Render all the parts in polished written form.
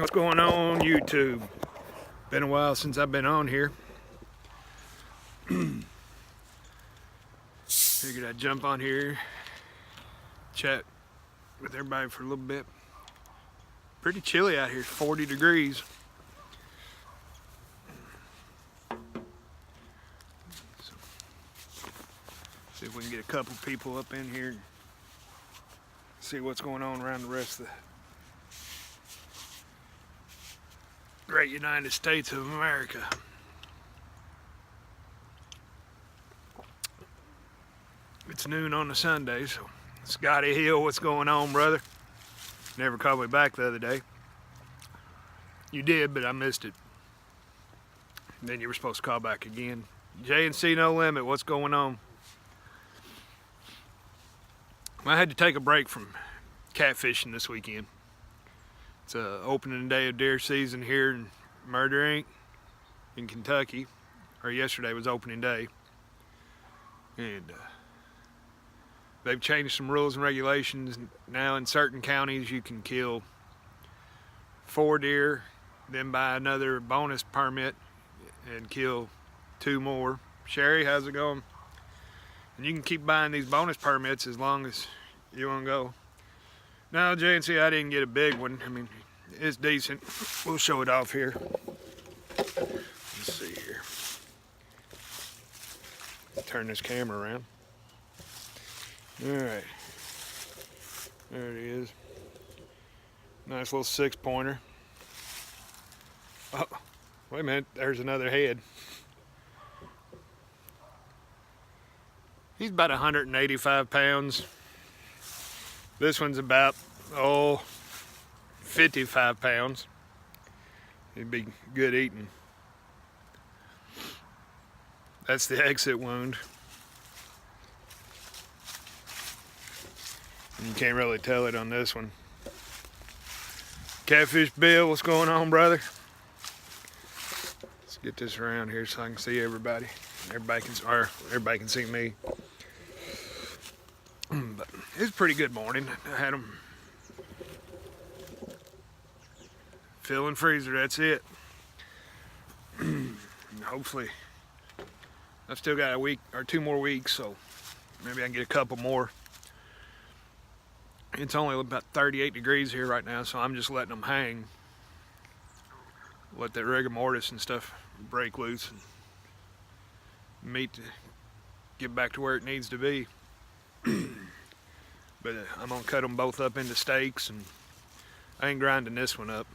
What's going on YouTube? Been a while since I've been on here. Figured I'd jump on here, chat with everybody for a little bit. Pretty chilly out here, 40 degrees. So, see if we can get a couple people up in here and see what's going on around the rest of the great United States of America. It's noon on a Sunday, so Scotty Hill, what's going on, brother? Never called me back the other day. You did, but I missed it. Then you were supposed to call back again. J&C No Limit, what's going on? I had to take a break from catfishing this weekend. It's opening day of deer season here in Murder Inc. in Kentucky. Or yesterday was opening day. And they've changed some rules and regulations. Now in certain counties you can kill 4 deer, then buy another bonus permit and kill 2 more. Sherry, how's it going? And you can keep buying these bonus permits as long as you want to go. Now, J&C, I didn't get a big one. I mean, it's decent. We'll show it off here. Let's see here. Turn this camera around. Alright. There it is. Nice little 6-pointer. Oh, wait a minute. There's another head. He's about 185 pounds. This one's about, 55 pounds. He'd be good eating. That's the exit wound. You can't really tell it on this one. Catfish Bill, what's going on, brother? Let's get this around here so I can see everybody. Everybody can see me. But it was a pretty good morning. I had them filling freezer, that's it. Hopefully, I've still got a week or 2 more weeks, so maybe I can get a couple more. It's only about 38 degrees here right now, so I'm just letting them hang. Let that rigor mortis and stuff break loose and meat to get back to where it needs to be. But I'm gonna cut them both up into steaks, and I ain't grinding this one up.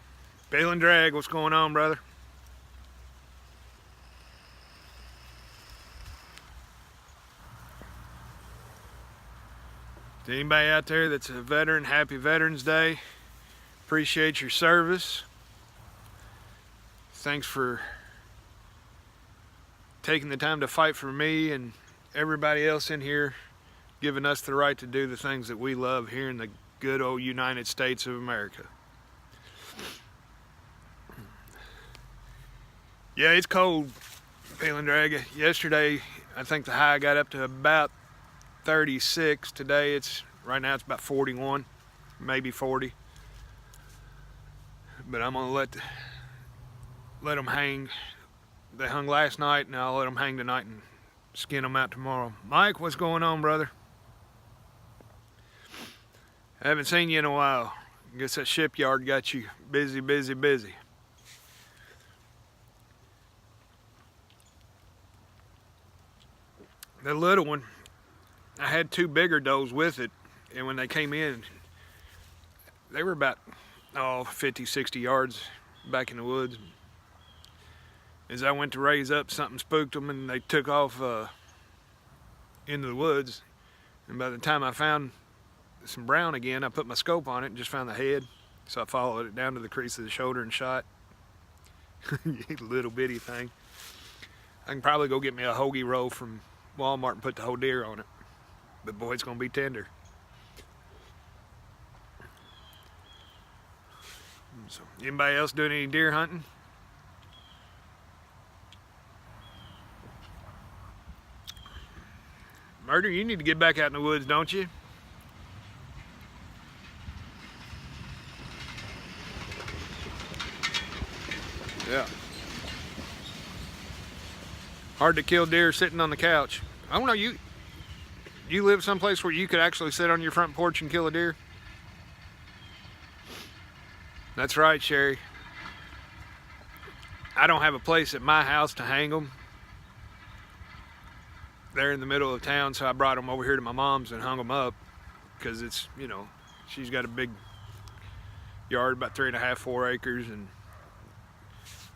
Bill and Drag, what's going on, brother? To anybody out there that's a veteran, happy Veterans Day. Appreciate your service. Thanks for taking the time to fight for me and everybody else in here, giving us the right to do the things that we love here in the good old United States of America. Yeah, it's cold, Peel and Drag. Yesterday, I think the high got up to about 36. Today, right now it's about 41, maybe 40. But I'm gonna let them hang. They hung last night, and I'll let them hang tonight and skin them out tomorrow. Mike, what's going on, brother? I haven't seen you in a while. I guess that shipyard got you busy, busy, busy. The little one, I had 2 bigger does with it, and when they came in, they were about 50, 60 yards back in the woods. As I went to raise up, something spooked them, and they took off into the woods. And by the time I found some brown again, I put my scope on it and just found the head. So I followed it down to the crease of the shoulder and shot. Little bitty thing. I can probably go get me a hoagie roll from Walmart and put the whole deer on it. But boy, it's gonna be tender. So, anybody else doing any deer hunting? Murder, you need to get back out in the woods, don't you? Yeah. Hard to kill deer sitting on the couch. I don't know, you live someplace where you could actually sit on your front porch and kill a deer? That's right, Sherry. I don't have a place at my house to hang them. They're in the middle of town, so I brought them over here to my mom's and hung them up because it's, you know, she's got a big yard, about 3.5, 4 acres, and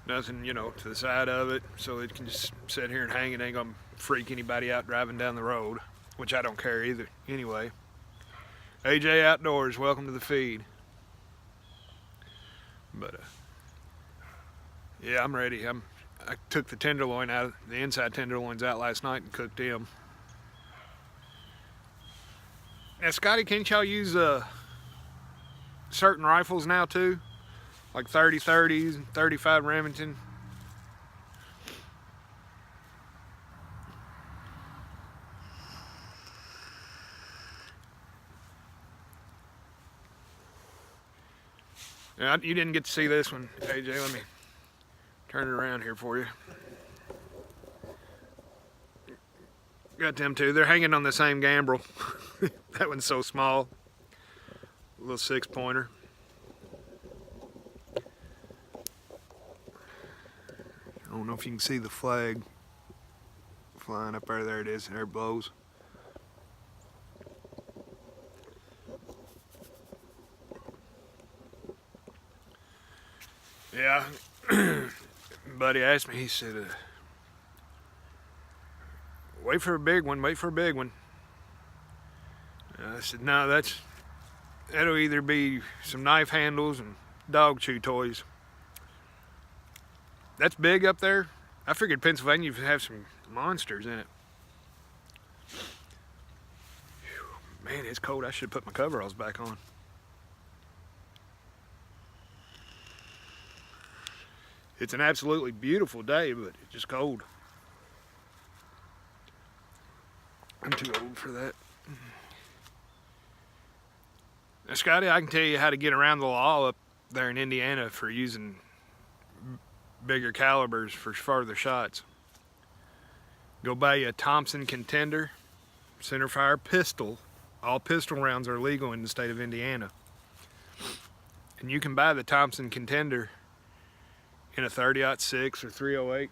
nothing, you know, to the side of it, so it can just sit here and hang. It ain't gonna freak anybody out driving down the road, which I don't care either. Anyway, AJ Outdoors, welcome to the feed. But yeah, I'm ready. I took the tenderloin out, the inside tenderloins out last night and cooked them. Now, Scotty, can't y'all use certain rifles now too? Like 30-30s and 35 Remington? Yeah, you didn't get to see this one, AJ. Let me turn it around here for you. Got them two. They're hanging on the same gambrel. That one's so small. A little 6-pointer. I don't know if you can see the flag flying up there. There it is. There it blows. Yeah. Buddy asked me, he said, wait for a big one, wait for a big one. I said, no, that'll either be some knife handles and dog chew toys. That's big up there. I figured Pennsylvania would have some monsters in it. Whew, man, it's cold. I should put my coveralls back on. It's an absolutely beautiful day, but it's just cold. I'm too old for that. Now, Scotty, I can tell you how to get around the law up there in Indiana for using bigger calibers for farther shots. Go buy you a Thompson Contender centerfire pistol. All pistol rounds are legal in the state of Indiana. And you can buy the Thompson Contender in a 30-06 or 308.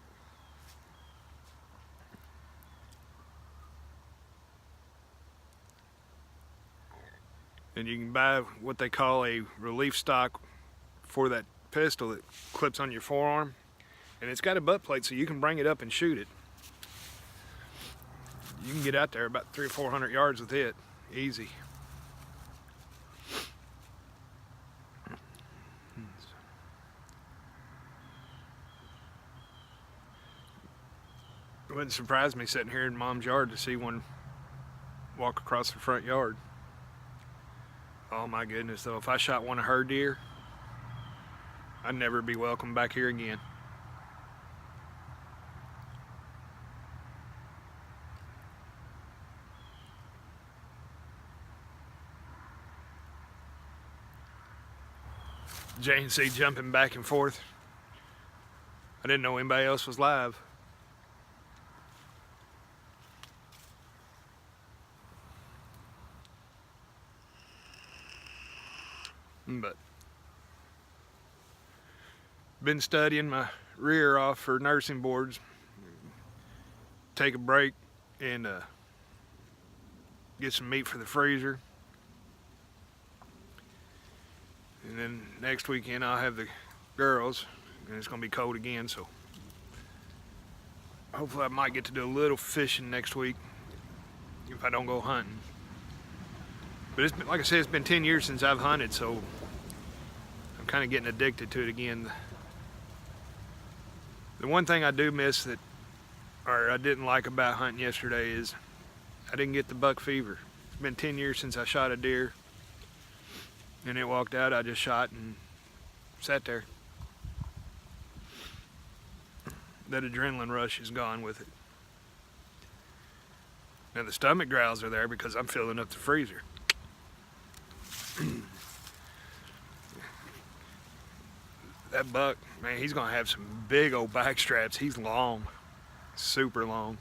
And you can buy what they call a relief stock for that pistol that clips on your forearm. And it's got a butt plate so you can bring it up and shoot it. You can get out there about 300 or 400 yards with it, easy. It wouldn't surprise me sitting here in Mom's yard to see one walk across the front yard. Oh my goodness, though, if I shot one of her deer, I'd never be welcome back here again. JNC jumping back and forth. I didn't know anybody else was live. But been studying my rear off for nursing boards. Take a break and get some meat for the freezer. And then next weekend I'll have the girls, and it's gonna be cold again, so hopefully I might get to do a little fishing next week if I don't go hunting. But it's been, like I said, it's been 10 years since I've hunted, so I'm kind of getting addicted to it again. The one thing I do miss that, or I didn't like about hunting yesterday, is I didn't get the buck fever. It's been 10 years since I shot a deer, and it walked out. I just shot and sat there. That adrenaline rush is gone with it. Now the stomach growls are there because I'm filling up the freezer. that buck, man, he's gonna have some big old back straps. He's long, super long.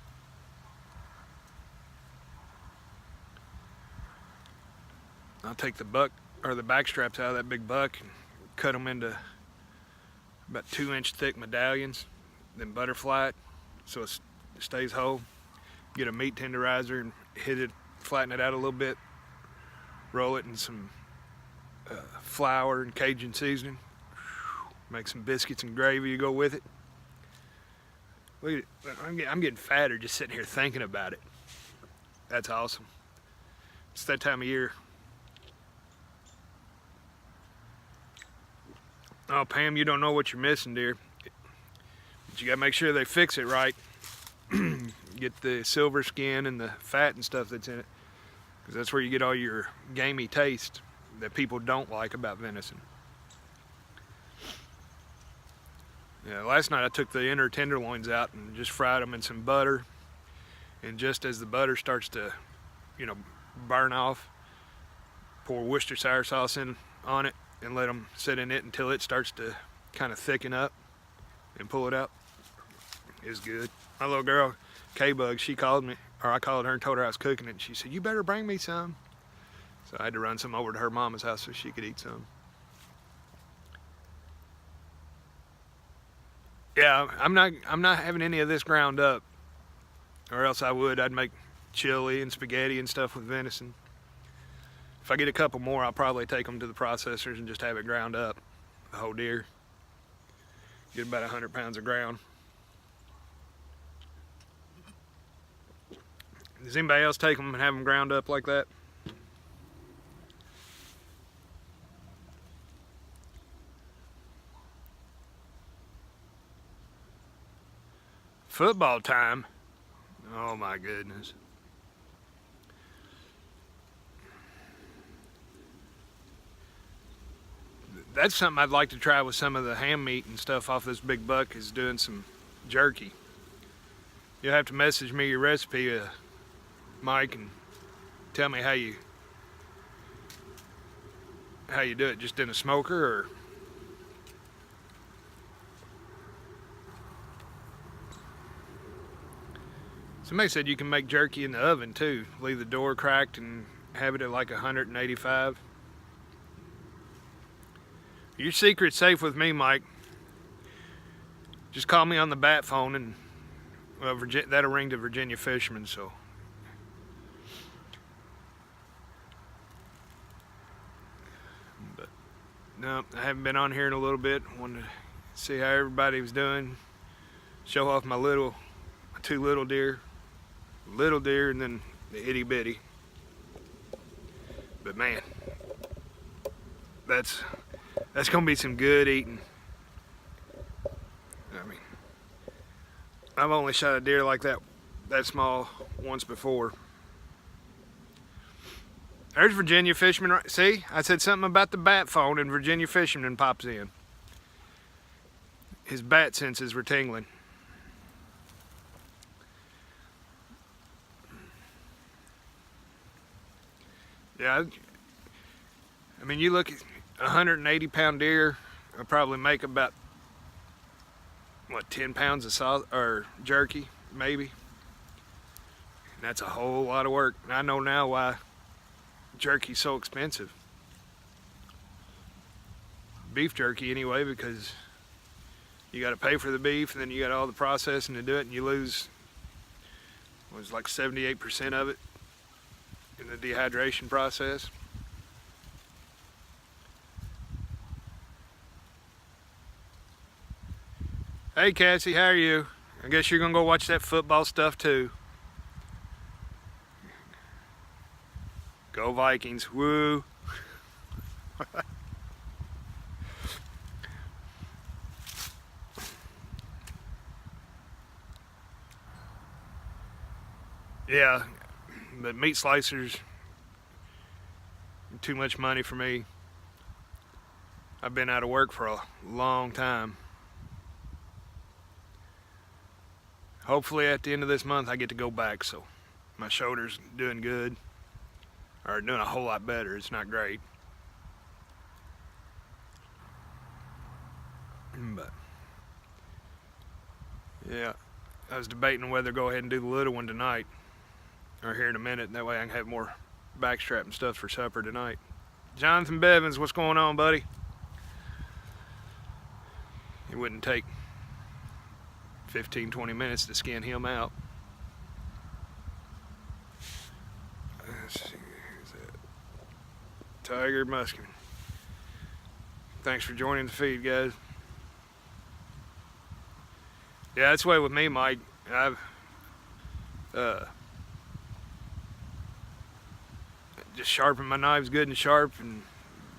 I'll take the buck or the back straps out of that big buck and cut them into about 2-inch thick medallions, then butterfly it so it stays whole. Get a meat tenderizer and hit it, flatten it out a little bit, roll it in some flour and Cajun seasoning, make some biscuits and gravy to go with it. Look at it. I'm getting fatter just sitting here thinking about it. That's awesome. It's that time of year. Oh, Pam, you don't know what you're missing, dear. But you gotta make sure they fix it right. Get the silver skin and the fat and stuff that's in it, because that's where you get all your gamey taste that people don't like about venison. Yeah, last night I took the inner tenderloins out and just fried them in some butter. And just as the butter starts to, burn off, pour Worcestershire sauce on it and let them sit in it until it starts to kind of thicken up and pull it out. It's good. My little girl, K-Bug, she called me, or I called her and told her I was cooking it, and she said, "You better bring me some." So I had to run some over to her mama's house so she could eat some. Yeah, I'm not having any of this ground up, or else I'd make chili and spaghetti and stuff with venison. If I get a couple more, I'll probably take them to the processors and just have it ground up, the whole deer. Get about 100 pounds of ground. Does anybody else take them and have them ground up like that? Football time? Oh my goodness. That's something I'd like to try with some of the ham meat and stuff off this big buck, is doing some jerky. You'll have to message me your recipe, Mike, and tell me how you do it. Just in a smoker, or somebody said you can make jerky in the oven too. Leave the door cracked and have it at like 185. Your secret's safe with me, Mike. Just call me on the bat phone, and that'll ring to Virginia Fisherman. So no, I haven't been on here in a little bit. Wanted to see how everybody was doing. Show off my two little deer, and then the itty bitty. But man, that's gonna be some good eating. I mean, I've only shot a deer like that small once before. There's Virginia Fisherman. Right? See, I said something about the bat phone, and Virginia Fisherman pops in. His bat senses were tingling. Yeah, I mean, you look at 180-pound deer, I'll probably make about 10 pounds of sauce or jerky, maybe. And that's a whole lot of work. And I know now why jerky's so expensive. Beef jerky anyway, because you got to pay for the beef, and then you got all the processing to do it, and you lose like 78% of it in the dehydration process. Hey Cassie, how are you? I guess you're gonna go watch that football stuff too. Go Vikings, woo. Yeah, but meat slicers, too much money for me. I've been out of work for a long time. Hopefully at the end of this month I get to go back, so my shoulder's doing good, or doing a whole lot better. It's not great. But yeah, I was debating whether to go ahead and do the little one tonight or here in a minute, and that way I can have more backstrap and stuff for supper tonight. Jonathan Bevins, what's going on, buddy? It wouldn't take 15-20 minutes to skin him out. Let's see, who's that? Tiger Muskin. Thanks for joining the feed, guys. Yeah, that's the way with me, Mike. I've just sharpen my knives good and sharp, and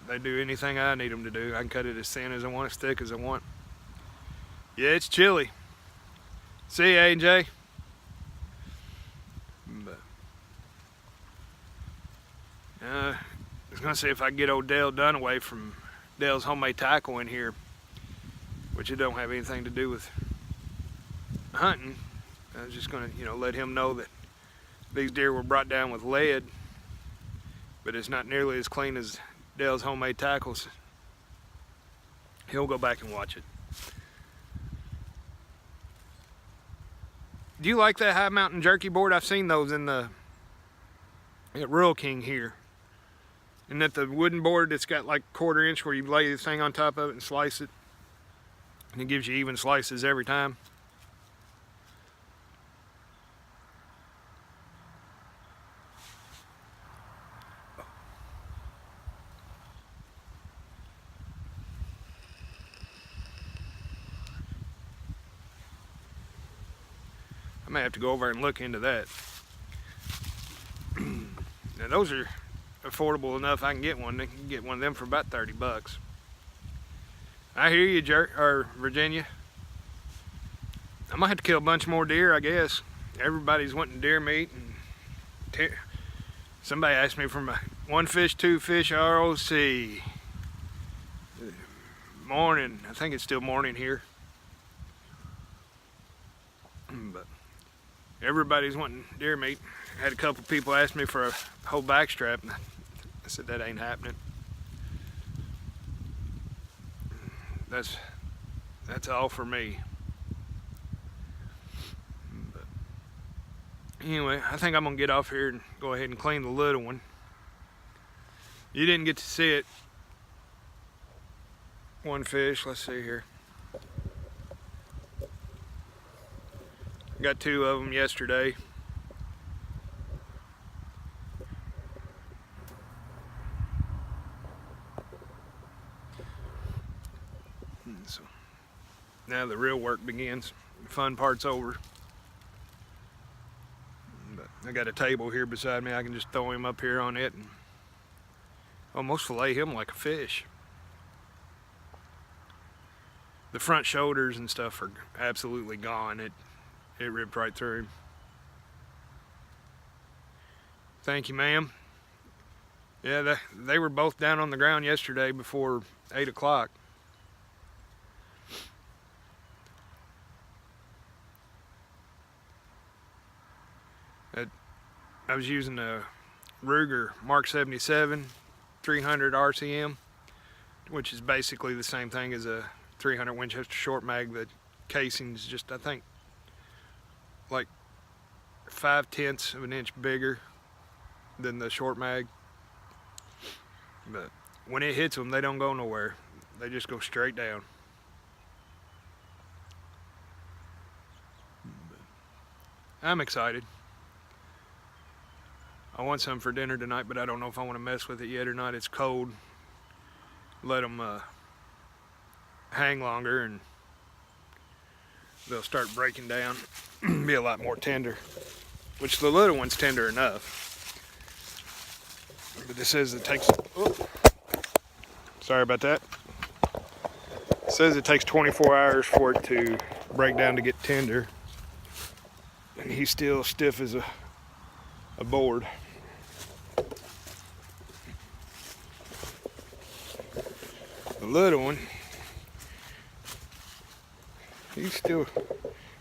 they do anything I need them to do. I can cut it as thin as I want, as thick as I want. Yeah, it's chilly. See you, AJ. But I was gonna see if I can get old Dale Dunaway from Dale's Homemade Tackle in here, which it don't have anything to do with hunting. I was just gonna, let him know that these deer were brought down with lead, but it's not nearly as clean as Dale's Homemade Tackles. He'll go back and watch it. Do you like that high mountain jerky board? I've seen those at Rural King here. And that the wooden board that's got like 1/4 inch where you lay the thing on top of it and slice it. And it gives you even slices every time. I may have to go over and look into that. Now those are affordable enough. I can get one. I can get one of them for about 30 bucks. I hear you, Virginia. I might have to kill a bunch more deer, I guess. Everybody's wanting deer meat. And somebody asked me for my 1 fish, 2 fish ROC. Morning. I think it's still morning here. But everybody's wanting deer meat. I had a couple people ask me for a whole backstrap, and I said that ain't happening. That's all for me. But anyway, I think I'm gonna get off here and go ahead and clean the little one. You didn't get to see it. One fish, let's see here. Got 2 of them yesterday. So now the real work begins. The fun part's over. But I got a table here beside me. I can just throw him up here on it and almost fillet him like a fish. The front shoulders and stuff are absolutely gone. It ripped right through him. Thank you, ma'am. Yeah, they were both down on the ground yesterday before 8 o'clock. I was using a Ruger Mark 77 300 RCM, which is basically the same thing as a 300 Winchester short mag. The casing's just, I think, like 5/10 of an inch bigger than the short mag. But when it hits them, they don't go nowhere. They just go straight down. I'm excited. I want some for dinner tonight, but I don't know if I want to mess with it yet or not. It's cold. Let them hang longer and they'll start breaking down. Be a lot more tender, which the little one's tender enough. But it says it takes, sorry about that. It says it takes 24 hours for it to break down to get tender. And he's still stiff as a board. The little one, he's still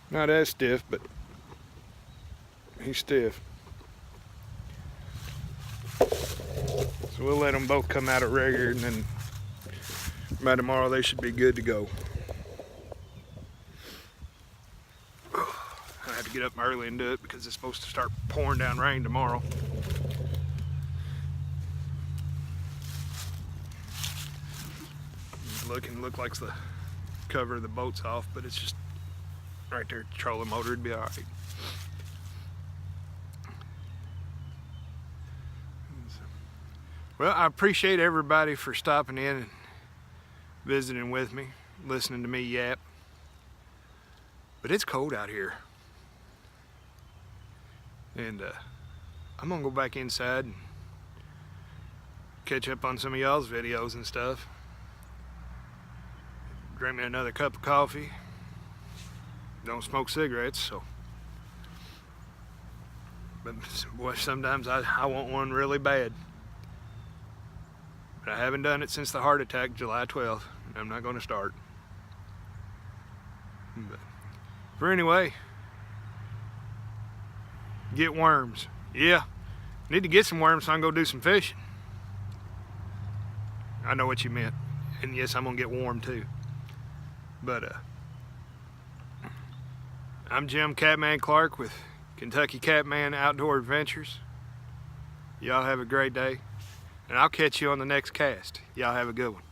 not as stiff, but he's stiff. So we'll let them both come out of regular, and then by tomorrow they should be good to go. to get up early and do it because it's supposed to start pouring down rain tomorrow. Look like the cover of the boat's off, but it's just right there. Trolling motor would be all right. Well, I appreciate everybody for stopping in and visiting with me, listening to me yap. But it's cold out here. And I'm gonna go back inside and catch up on some of y'all's videos and stuff. Drink me another cup of coffee. Don't smoke cigarettes, so. But boy, sometimes I want one really bad. But I haven't done it since the heart attack, July 12th, and I'm not gonna start. But anyway, get worms. Yeah, need to get some worms so I can go do some fishing. I know what you meant. And yes, I'm gonna get warm too. But I'm Jim Catman Clark with Kentucky Catman Outdoor Adventures. Y'all have a great day, and I'll catch you on the next cast. Y'all have a good one.